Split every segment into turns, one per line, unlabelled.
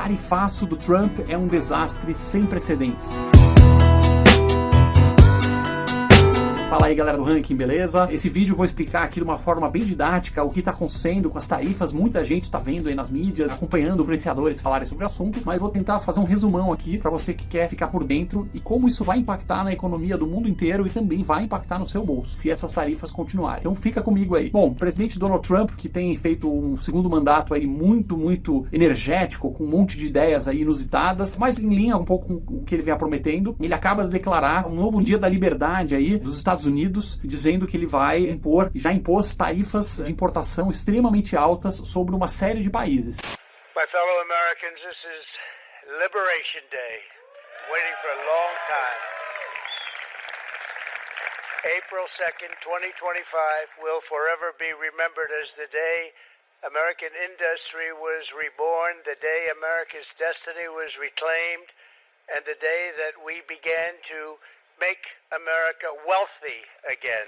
tarifaço do Trump é um desastre sem precedentes. Fala aí galera do Ranking, beleza? Esse vídeo eu vou explicar aqui de uma forma bem didática o que está acontecendo com as tarifas. Muita gente está vendo aí nas mídias, acompanhando influenciadores falarem sobre o assunto, mas vou tentar fazer um resumão aqui para você que quer ficar por dentro e como isso vai impactar na economia do mundo inteiro e também vai impactar no seu bolso, se essas tarifas continuarem. Então fica comigo aí. Bom, o presidente Donald Trump, que tem feito um segundo mandato aí muito energético, com um monte de ideias aí inusitadas, mas em linha um pouco com o que ele vem prometendo, ele acaba de declarar um novo dia da liberdade aí dos Estados Unidos, dizendo que ele vai impor, já impôs tarifas de importação extremamente altas sobre uma série de países.
My fellow Americans, this is Liberation Day, waiting for a long time. April 2nd, 2025 will forever be remembered as the day American industry was reborn, the day America's destiny was reclaimed, and the day that we began to make America wealthy again.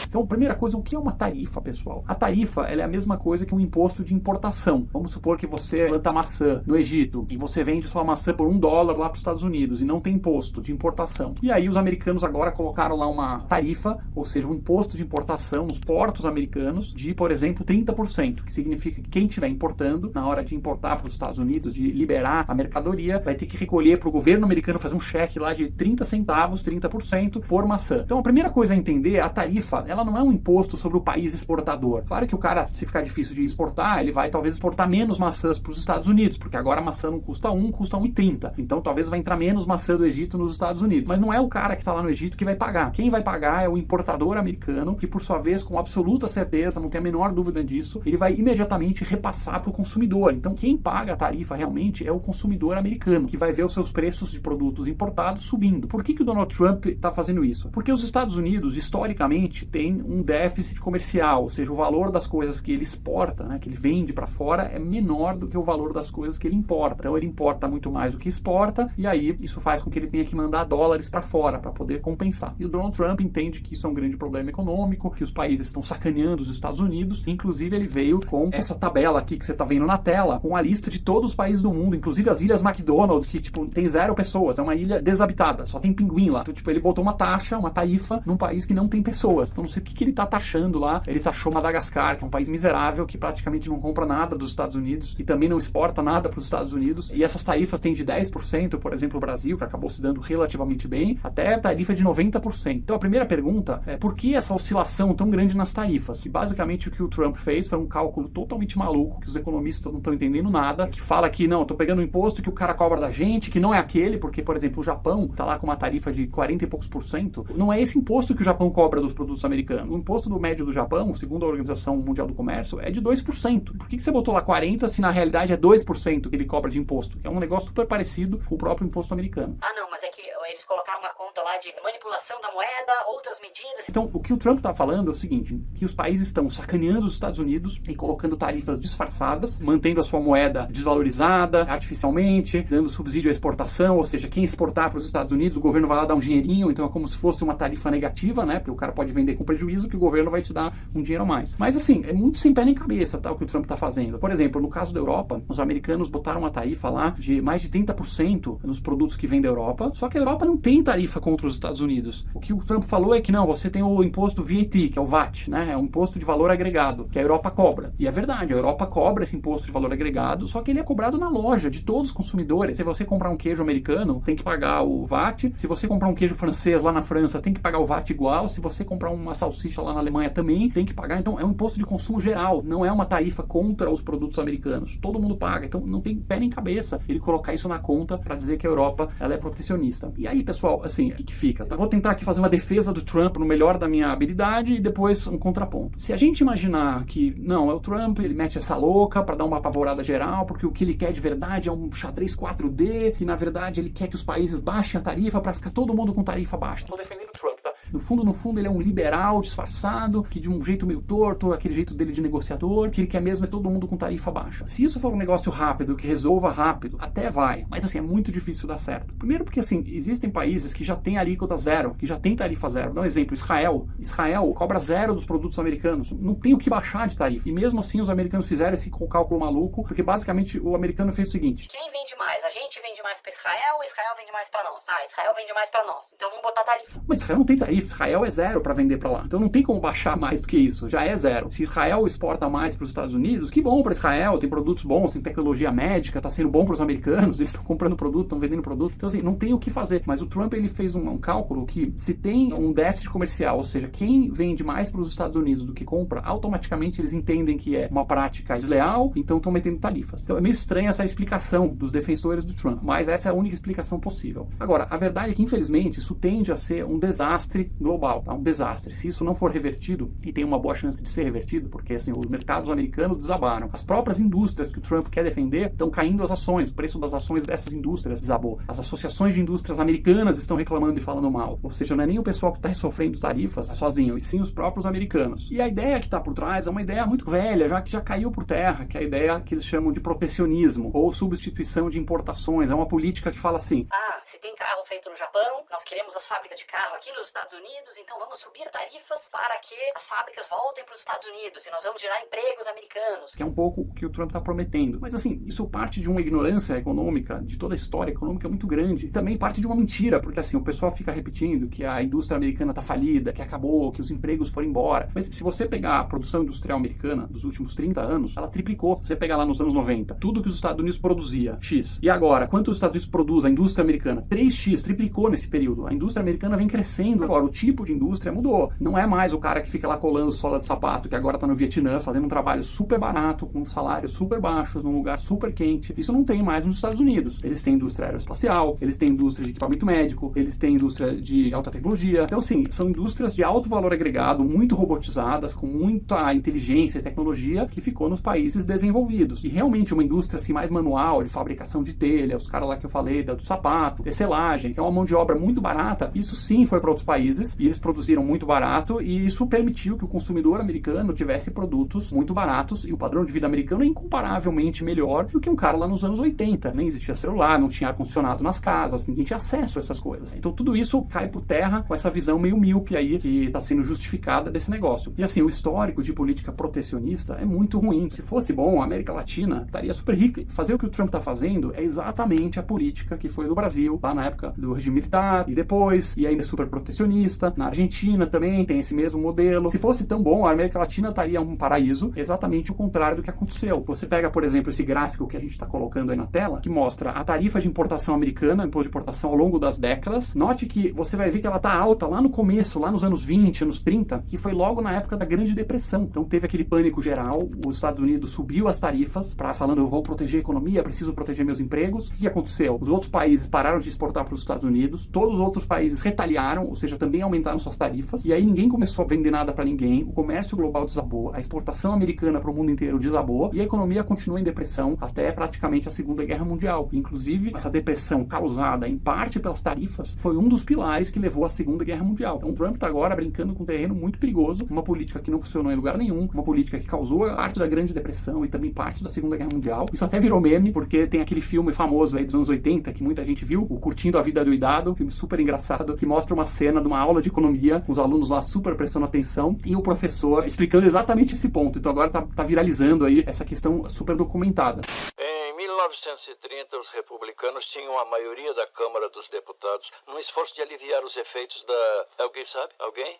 Então, primeira coisa, o que é uma tarifa, pessoal? A tarifa, ela é a mesma coisa que um imposto de importação. Vamos supor que você planta maçã no Egito e você vende sua maçã por $1 lá para os Estados Unidos e não tem imposto de importação. E aí os americanos agora colocaram lá uma tarifa, ou seja, um imposto de importação nos portos americanos de, por exemplo, 30%, que significa que quem estiver importando, na hora de importar para os Estados Unidos, de liberar a mercadoria, vai ter que recolher para o governo americano fazer um cheque lá de 30 centavos, 30% por maçã. Então, a primeira coisa a entender, a tarifa, ela não é um imposto sobre o país exportador. Claro que o cara, se ficar difícil de exportar, ele vai talvez exportar menos maçãs para os Estados Unidos, porque agora a maçã não custa custa 1,30. Então talvez vai entrar menos maçã do Egito nos Estados Unidos. Mas não é o cara que está lá no Egito que vai pagar. Quem vai pagar é o importador americano, que por sua vez, com absoluta certeza, não tem a menor dúvida disso, ele vai imediatamente repassar para o consumidor. Então quem paga a tarifa realmente é o consumidor americano, que vai ver os seus preços de produtos importados subindo. Por que o Donald Trump está fazendo isso? Porque os Estados Unidos, historicamente, têm um déficit comercial, ou seja, o valor das coisas que ele exporta, né, que ele vende para fora, é menor do que o valor das coisas que ele importa. Então ele importa muito mais do que exporta, e aí isso faz com que ele tenha que mandar dólares para fora para poder compensar. E o Donald Trump entende que isso é um grande problema econômico, que os países estão sacaneando os Estados Unidos. Inclusive ele veio com essa tabela aqui que você está vendo na tela, com a lista de todos os países do mundo, inclusive as ilhas McDonald, que tipo tem 0 pessoas, é uma ilha desabitada, só tem pinguim lá. Então tipo ele botou uma taxa, uma tarifa num país que não tem pessoas. Então não sei o que ele está taxando lá. Ele taxou Madagascar, que é um país miserável, que praticamente não compra nada dos Estados Unidos, que também não exporta nada para os Estados Unidos, e essas tarifas têm de 10%, por exemplo, o Brasil, que acabou se dando relativamente bem, até tarifa de 90%. Então a primeira pergunta é por que essa oscilação tão grande nas tarifas? E basicamente o que o Trump fez foi um cálculo totalmente maluco, que os economistas não estão entendendo nada, que fala que não, eu tô pegando um imposto que o cara cobra da gente, que não é aquele, porque, por exemplo, o Japão tá lá com uma tarifa de 40 e poucos por cento, não é esse imposto que o Japão cobra dos produtos americanos. O imposto do médio do Japão, segundo a Organização Mundial do Comércio, é de 2%. Por que você botou lá 40% se na realidade é 2% que ele cobra de imposto? É um negócio super parecido com o próprio imposto americano.
Ah não, mas é que eles colocaram uma conta lá de manipulação da moeda, outras medidas.
Então, o que o Trump está falando é o seguinte, que os países estão sacaneando os Estados Unidos e colocando tarifas disfarçadas, mantendo a sua moeda desvalorizada artificialmente, dando subsídio à exportação, ou seja, quem exportar para os Estados Unidos, o governo vai lá dar um dinheirinho, então é como se fosse uma tarifa negativa, né? Porque o cara pode vender com prejuízo, que o governo vai te dar um dinheiro a mais. Mas assim, é muito sem pé nem cabeça, tá, o que o Trump está fazendo. Por exemplo, no caso da Europa, os americanos botaram uma tarifa lá de mais de 30% nos produtos que vêm da Europa, só que a Europa não tem tarifa contra os Estados Unidos. O que o Trump falou é que não, você tem o imposto VAT, que é o VAT, né, é um imposto de valor agregado, que a Europa cobra. E é verdade, a Europa cobra esse imposto de valor agregado, só que ele é cobrado na loja de todos os consumidores. Se você comprar um queijo americano, tem que pagar o VAT. Se você comprar um queijo francês lá na França, tem que pagar o VAT igual. Se você comprar uma salsicha lá na Alemanha também, tem que pagar. Então é um imposto de consumo geral, não é uma tarifa contra os produtos americanos. Todo mundo paga, então não tem pé nem cabeça ele colocar isso na conta para dizer que a Europa ela é protecionista. E aí, pessoal, assim, o que fica? Eu vou tentar aqui fazer uma defesa do Trump no melhor da minha habilidade e depois um contraponto. Se a gente imaginar que, não, é o Trump, ele mete essa louca para dar uma apavorada geral, porque o que ele quer de verdade é um xadrez 4D, que na verdade ele quer que os países baixem a tarifa para ficar todo mundo com tarifa baixa. Estou defendendo o Trump, tá? no fundo, ele é um liberal disfarçado, que de um jeito meio torto, aquele jeito dele de negociador, que ele quer mesmo é todo mundo com tarifa baixa. Se isso for um negócio rápido, que resolva rápido, até vai. Mas assim, é muito difícil dar certo. Primeiro porque assim, existem países que já têm alíquota zero, que já têm tarifa zero. Vou dar um exemplo, Israel. Israel cobra zero dos produtos americanos. Não tem o que baixar de tarifa. E mesmo assim, os americanos fizeram esse cálculo maluco, porque basicamente o americano fez o seguinte:
quem vende mais? A gente vende mais para Israel, Israel vende mais para nós. Ah, Israel vende mais para nós. Então vamos botar tarifa.
Mas Israel não tem tarifa. Israel é zero para vender para lá. Então não tem como baixar mais do que isso. Já é zero. Se Israel exporta mais para os Estados Unidos, que bom para Israel. Tem produtos bons, tem tecnologia médica, está sendo bom para os americanos. Eles estão comprando produto, estão vendendo produto. Então assim, não tem o que fazer. Mas o Trump, ele fez um cálculo que se tem um déficit comercial, ou seja, quem vende mais para os Estados Unidos do que compra, automaticamente eles entendem que é uma prática desleal, então estão metendo tarifas. Então é meio estranha essa explicação dos defensores do Trump, mas essa é a única explicação possível. Agora, a verdade é que, infelizmente, isso tende a ser um desastre global, tá? Um desastre. Se isso não for revertido, e tem uma boa chance de ser revertido, porque assim, os mercados americanos desabaram. As próprias indústrias que o Trump quer defender estão caindo as ações, o preço das ações dessas indústrias desabou. As associações de indústrias americanas estão reclamando e falando mal. Ou seja, não é nem o pessoal que está sofrendo tarifas sozinho, e sim os próprios americanos. E a ideia que está por trás é uma ideia muito velha, já que já caiu por terra, que é a ideia que eles chamam de protecionismo, ou substituição de importações. É uma política que fala assim:
ah, se tem carro feito no Japão, nós queremos as fábricas de carro aqui nos Estados Unidos, então vamos subir tarifas para que as fábricas voltem para os Estados Unidos e nós vamos gerar empregos americanos.
Que é um pouco o que o Trump está prometendo. Mas assim, isso parte de uma ignorância econômica, de toda a história econômica muito grande. E também parte de uma mentira, porque assim, o pessoal fica repetindo que a indústria americana está falida, que acabou, que os empregos foram embora. Mas se você pegar a produção industrial americana dos últimos 30 anos, ela triplicou. Se você pegar lá nos anos 90, tudo que os Estados Unidos produzia, X. E agora, quanto os Estados Unidos produz a indústria americana? 3x, triplicou nesse período. A indústria americana vem crescendo. Agora, o tipo de indústria mudou. Não é mais o cara que fica lá colando sola de sapato, que agora está no Vietnã, fazendo um trabalho super barato, com salários super baixos, num lugar super quente. Isso não tem mais nos Estados Unidos. Eles têm indústria aeroespacial, eles têm indústria de equipamento médico, eles têm indústria de alta tecnologia. Então, sim, são indústrias de alto valor agregado, muito robotizadas, com muita inteligência e tecnologia, que ficou nos países desenvolvidos. E realmente uma indústria assim, mais manual, de fabricação de telha, os caras lá que eu falei, do sapato, tecelagem, que é uma mão de obra muito barata, isso sim foi para outros países, e eles produziram muito barato, e isso permitiu que o consumidor americano tivesse produtos muito baratos, e o padrão de vida americano é incomparavelmente melhor do que um cara lá nos anos 80. Nem existia celular, não tinha ar-condicionado nas casas, ninguém tinha acesso a essas coisas. Então tudo isso cai por terra com essa visão meio míope aí, que está sendo justificada desse negócio. E assim, o histórico de política protecionista é muito ruim. Se fosse bom, a América Latina estaria super rica. Fazer o que o Trump está fazendo é exatamente a política que foi no Brasil, lá na época do regime militar, e depois, e ainda super protecionista. Na Argentina também tem esse mesmo modelo. Se fosse tão bom, a América Latina estaria um paraíso, exatamente o contrário do que aconteceu. Você pega, por exemplo, esse gráfico que a gente está colocando aí na tela, que mostra a tarifa de importação americana, imposto de importação ao longo das décadas. Note que você vai ver que ela está alta lá no começo, lá nos anos 20, anos 30, que foi logo na época da Grande Depressão. Então teve aquele pânico geral, os Estados Unidos subiu as tarifas, falando, eu vou proteger a economia, preciso proteger meus empregos. O que aconteceu? Os outros países pararam de exportar para os Estados Unidos, todos os outros países retaliaram, ou seja, também aumentaram suas tarifas, e aí ninguém começou a vender nada para ninguém, o comércio global desabou, a exportação americana para o mundo inteiro desabou, e a economia continua em depressão até praticamente a Segunda Guerra Mundial. Inclusive, essa depressão causada em parte pelas tarifas foi um dos pilares que levou à Segunda Guerra Mundial. Então o Trump está agora brincando com um terreno muito perigoso, uma política que não funcionou em lugar nenhum, uma política que causou parte da Grande Depressão e também parte da Segunda Guerra Mundial. Isso até virou meme, porque tem aquele filme famoso aí dos anos 80, que muita gente viu, o Curtindo a Vida Doidado, um filme super engraçado, que mostra uma cena de uma aula de economia, com os alunos lá super prestando atenção, e o professor explicando exatamente esse ponto. Então agora tá viralizando aí essa questão super documentada.
Em 1930, os republicanos tinham a maioria da Câmara dos Deputados num esforço de aliviar os efeitos da... Alguém sabe? Alguém?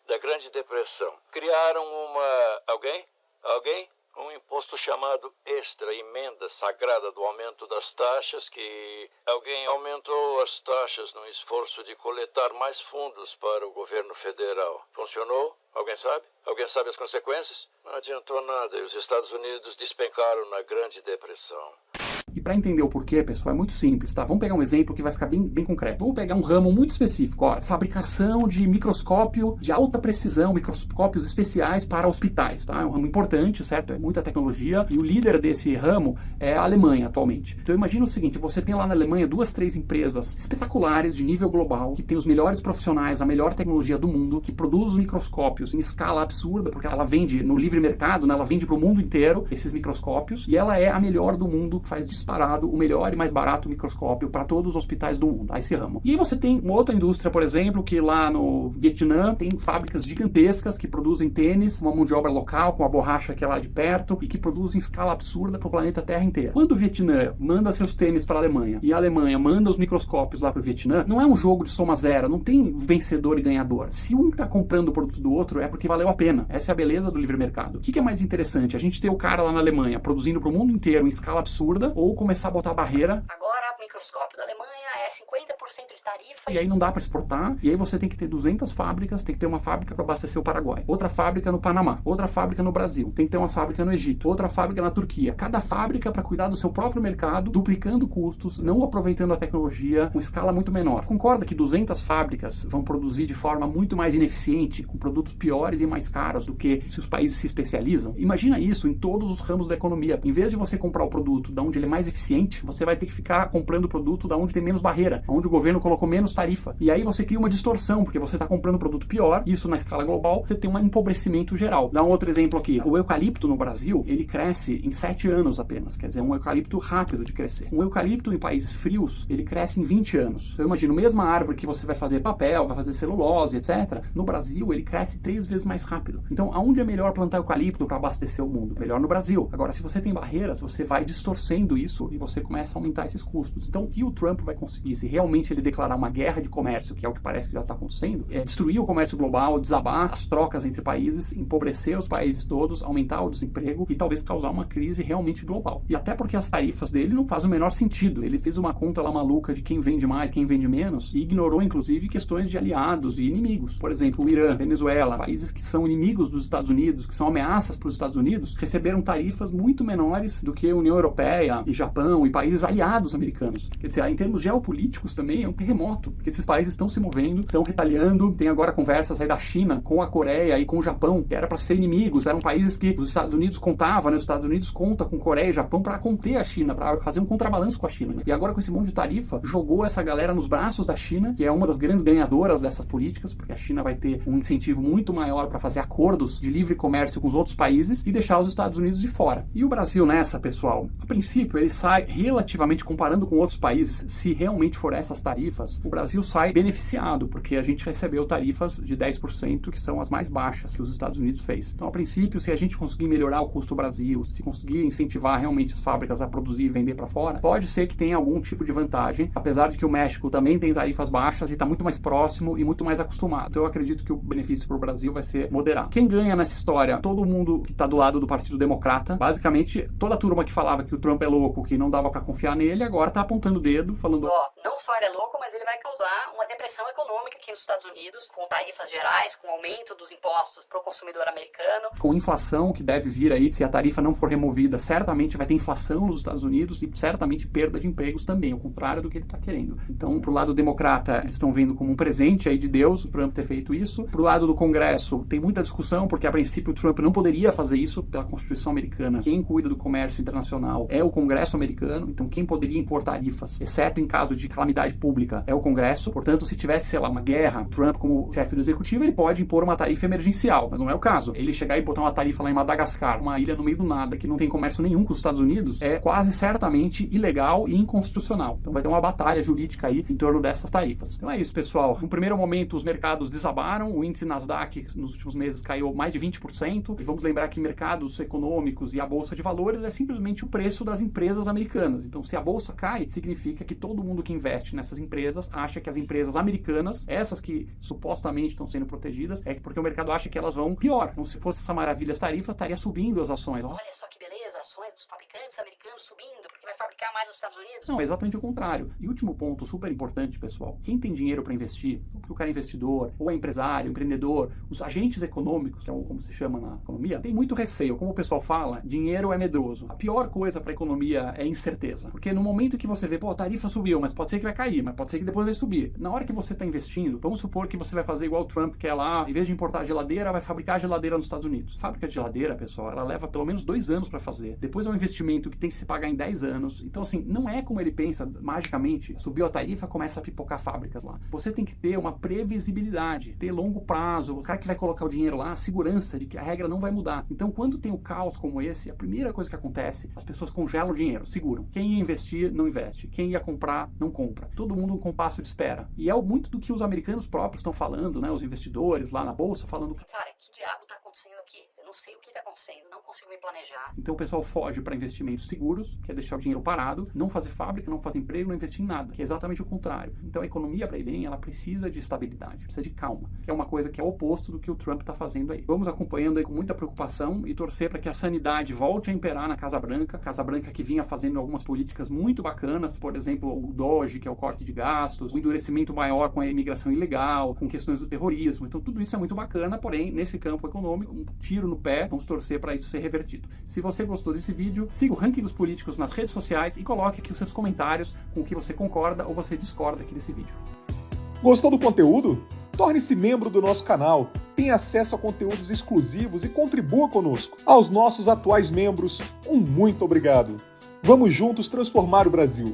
Da Grande Depressão. Criaram Alguém? Um imposto chamado extra, emenda sagrada do aumento das taxas, que alguém aumentou as taxas num esforço de coletar mais fundos para o governo federal. Funcionou? Alguém sabe? Alguém sabe as consequências? Não adiantou nada e os Estados Unidos despencaram na Grande Depressão.
E para entender o porquê, pessoal, é muito simples, tá? Vamos pegar um exemplo que vai ficar bem concreto. Vamos pegar um ramo muito específico, ó, fabricação de microscópio de alta precisão, microscópios especiais para hospitais, tá? É um ramo importante, certo? É muita tecnologia e o líder desse ramo é a Alemanha atualmente. Então imagina o seguinte, você tem lá na Alemanha 2, 3 empresas espetaculares de nível global, que tem os melhores profissionais, a melhor tecnologia do mundo, que produz os microscópios em escala absurda, porque ela vende no livre mercado, né? Ela vende para o mundo inteiro esses microscópios, e ela é a melhor do mundo, que faz disparado o melhor e mais barato microscópio para todos os hospitais do mundo, esse ramo. E aí você tem uma outra indústria, por exemplo, que lá no Vietnã tem fábricas gigantescas que produzem tênis, uma mão de obra local com a borracha que é lá de perto e que produzem em escala absurda para o planeta Terra inteiro. Quando o Vietnã manda seus tênis para a Alemanha e a Alemanha manda os microscópios lá para o Vietnã, não é um jogo de soma zero, não tem vencedor e ganhador. Se um está comprando o produto do outro, é porque valeu a pena. Essa é a beleza do livre mercado. O que é mais interessante? A gente ter o cara lá na Alemanha produzindo para o mundo inteiro em escala absurda ou começar a botar barreira.
Agora o microscópio da Alemanha é 50% de tarifa.
E aí não dá para exportar. E aí você tem que ter 200 fábricas, tem que ter uma fábrica para abastecer o Paraguai, outra fábrica no Panamá, outra fábrica no Brasil, tem que ter uma fábrica no Egito, outra fábrica na Turquia. Cada fábrica para cuidar do seu próprio mercado, duplicando custos, não aproveitando a tecnologia com escala muito menor. Concorda que 200 fábricas vão produzir de forma muito mais ineficiente, com produtos piores e mais caros do que se os países se especializam? Imagina isso em todos os ramos da economia. Em vez de você comprar o produto da onde ele é mais eficiente, você vai ter que ficar comprando o produto da onde tem menos barreira, onde o governo colocou menos tarifa. E aí você cria uma distorção, porque você está comprando um produto pior, isso na escala global, você tem um empobrecimento geral. Dá um outro exemplo aqui. O eucalipto no Brasil, ele cresce em 7 anos apenas, quer dizer, um eucalipto rápido de crescer. Um eucalipto em países frios, ele cresce em 20 anos. Então, eu imagino, mesma árvore que você vai fazer papel, vai fazer celulose, etc., no Brasil, ele cresce 3 vezes mais rápido. Então, aonde é melhor plantar eucalipto para abastecer o mundo? Melhor no Brasil. Agora, se você tem barreiras, você vai distorcendo isso e você começa a aumentar esses custos. Então, o que o Trump vai conseguir, se realmente ele declarar uma guerra de comércio, que é o que parece que já está acontecendo, é destruir o comércio global, desabar as trocas entre países, empobrecer os países todos, aumentar o desemprego e talvez causar uma crise realmente global. E até porque as tarifas dele não fazem o menor sentido. Ele fez uma conta lá maluca de quem vende mais, quem vende menos e ignorou, inclusive, questões de aliados e inimigos. Por exemplo, o Irã, Venezuela, países que são inimigos dos Estados Unidos, que são ameaças para os Estados Unidos, receberam tarifas muito menores do que a União Europeia e Japão e países aliados americanos. Quer dizer, em termos geopolíticos também é um terremoto, porque esses países estão se movendo, estão retaliando. Tem agora conversas aí da China com a Coreia e com o Japão, que era para ser inimigos, eram países que os Estados Unidos contavam, né? Os Estados Unidos conta com Coreia e Japão para conter a China, para fazer um contrabalanço com a China. Né? E agora com esse monte de tarifa, jogou essa galera nos braços da China, que é uma das grandes ganhadoras dessas políticas, porque a China vai ter um incentivo muito maior para fazer acordos de livre comércio com os outros países e deixar os Estados Unidos de fora. E o Brasil nessa, pessoal, a princípio ele sai relativamente, comparando com outros países, se realmente for essas tarifas, o Brasil sai beneficiado, porque a gente recebeu tarifas de 10%, que são as mais baixas que os Estados Unidos fez. Então, a princípio, se a gente conseguir melhorar o custo do Brasil, se conseguir incentivar realmente as fábricas a produzir e vender para fora, pode ser que tenha algum tipo de vantagem, apesar de que o México também tem tarifas baixas e está muito mais próximo e muito mais acostumado. Então, eu acredito que o benefício para o Brasil vai ser moderado. Quem ganha nessa história? Todo mundo que está do lado do Partido Democrata. Basicamente, toda a turma que falava que o Trump é louco, que não dava para confiar nele, agora está apontando o dedo, falando...
Não só ele é louco, mas ele vai causar uma depressão econômica aqui nos Estados Unidos, com tarifas gerais, com aumento dos impostos para o consumidor americano.
Com inflação que deve vir aí, se a tarifa não for removida, certamente vai ter inflação nos Estados Unidos e certamente perda de empregos também, ao contrário do que ele está querendo. Então, pro lado democrata, eles estão vendo como um presente aí de Deus o Trump ter feito isso. Pro lado do Congresso, tem muita discussão, porque a princípio o Trump não poderia fazer isso pela Constituição americana. Quem cuida do comércio internacional é o Congresso americano, então quem poderia impor tarifas, exceto em caso de calamidade pública, é o Congresso. Portanto, se tivesse, sei lá, uma guerra, Trump como chefe do executivo, ele pode impor uma tarifa emergencial, mas não é o caso. Ele chegar e botar uma tarifa lá em Madagascar, uma ilha no meio do nada, que não tem comércio nenhum com os Estados Unidos, é quase certamente ilegal e inconstitucional. Então vai ter uma batalha jurídica aí em torno dessas tarifas. Então é isso, pessoal. No primeiro momento, os mercados desabaram, o índice Nasdaq nos últimos meses caiu mais de 20%, e vamos lembrar que mercados econômicos e a bolsa de valores é simplesmente o preço das empresas americanas. Então, se a bolsa cai, cai, significa que todo mundo que investe nessas empresas acha que as empresas americanas, essas que supostamente estão sendo protegidas, é porque o mercado acha que elas vão pior. Então, se fosse essa maravilha, as tarifas, estaria subindo as ações.
Olha só que beleza, ações dos fabricantes americanos subindo, porque vai fabricar mais nos Estados Unidos.
Não, é exatamente o contrário. E último ponto super importante, pessoal. Quem tem dinheiro para investir, porque o cara é investidor, ou é empresário, empreendedor, os agentes econômicos, que é como se chama na economia, tem muito receio. Como o pessoal fala, dinheiro é medroso. A pior coisa para a economia é incerteza. Porque no momento que você vê, a tarifa subiu, mas pode ser que vai cair, mas pode ser que depois vai subir. Na hora que você está investindo, vamos supor que você vai fazer igual o Trump, que é lá, em vez de importar geladeira, vai fabricar geladeira nos Estados Unidos. Fábrica de geladeira, pessoal, ela leva pelo menos 2 anos para fazer. Depois é um investimento que tem que se pagar em 10 anos. Então, assim, não é como ele pensa, magicamente, subiu a tarifa, começa a pipocar fábricas lá. Você tem que ter uma previsibilidade, ter longo prazo. O cara que vai colocar o dinheiro lá, a segurança de que a regra não vai mudar. Então, quando tem um caos como esse, a primeira coisa que acontece, as pessoas congelam o dinheiro, seguram. Quem ia investir, não investe. Quem ia comprar, não compra. Todo mundo um compasso de espera. E é muito do que os americanos próprios estão falando, né? Os investidores lá na bolsa falando.
Cara, que diabo tá acontecendo aqui? Eu não sei o que tá acontecendo, não consigo me planejar.
Então o pessoal foge para investimentos seguros, que é deixar o dinheiro parado, não fazer fábrica, não fazer emprego, não investir em nada, que é exatamente o contrário. Então a economia, para ir bem, ela precisa de estabilidade, precisa de calma, que é uma coisa que é o oposto do que o Trump está fazendo aí. Vamos acompanhando aí com muita preocupação e torcer para que a sanidade volte a imperar na Casa Branca que vinha fazendo algumas políticas muito bacanas, por exemplo, o DOGE, que é o corte de gastos, o endurecimento maior com a imigração ilegal, com questões do terrorismo. Então tudo isso é muito bacana, porém, nesse campo econômico, um tiro no pé, vamos torcer para isso ser revertido. Se você gostou desse vídeo, siga o Ranking dos Políticos nas redes sociais e coloque aqui os seus comentários com o que você concorda ou você discorda aqui desse vídeo.
Gostou do conteúdo? Torne-se membro do nosso canal, tenha acesso a conteúdos exclusivos e contribua conosco. Aos nossos atuais membros, um muito obrigado. Vamos juntos transformar o Brasil.